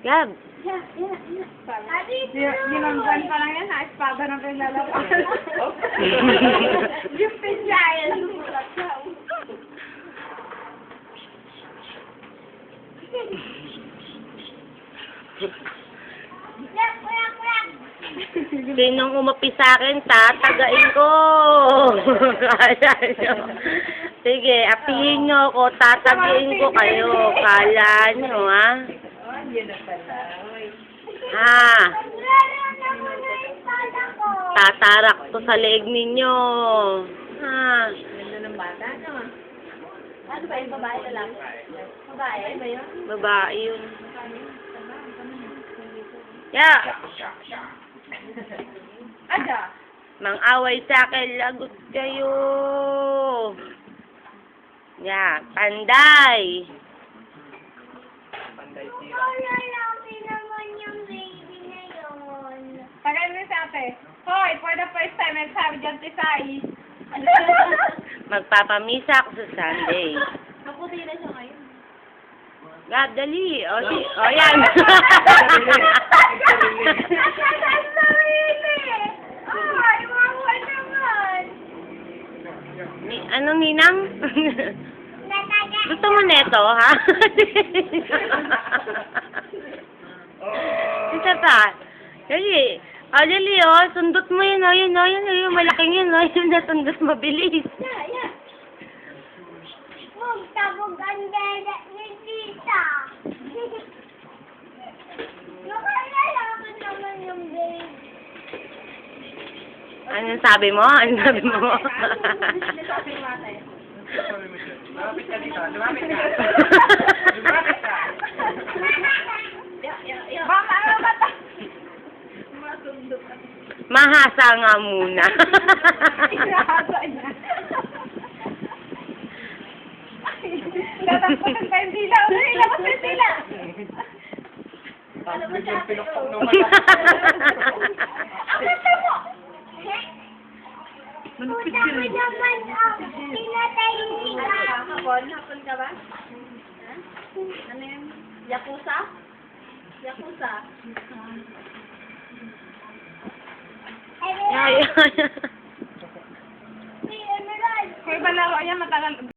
Gab. Ginanggan pa lang yan, ha? Espada na pinalapan. Yung pinjayan. Sinong umapi sa akin, tatagain ko. Kaya nyo. Sige, apihin nyo ako, tatagain ko kayo. Kala nyo, ha? Yun na pala. Ha? Tatarak to sa leeg ninyo. Ha? Ganda ng bata, no? Ano ba yung babae na lang? Babae ba yun? Babae yun. Yeah. Ada. Mang-away sa akin, lagot kayo. Yeah, panday. Tagay mo sa ate. Hoy, for the first time, nagsabi dyan si Sai. Magpapamisa ako sa Sunday. Maputi na siya ngayon. Gab, dali. O, yan. Anong ninang? Gusto mo neto, ha? Isa pa. Dali. O, dali, o. Sundot mo yun, o. Yun, o. Yun, o. Yung malaking yun, o. Yun na sundot mabilis. Yeah. Tabog ang dada ni Tita. Nakalalaman naman yung baby. Anong sabi mo? Anong sabi mo? Lumapit ka dito. Lumapit ka. Lumapit ka. Mama, ano ba ito? Mahasa nga muna. Inahasa niya. Tatapusin pa yung dila. Ilabas mo yung dila. Tapos yung pinukpok ng mata. Ang ganda mo! Puta ko naman ang pinatay ni Ka. Hapon ka ba? Ano yun? Yakuza? Yakuza? Ay, ay. Emerald. Hoy, balaro. Ayan, matagal.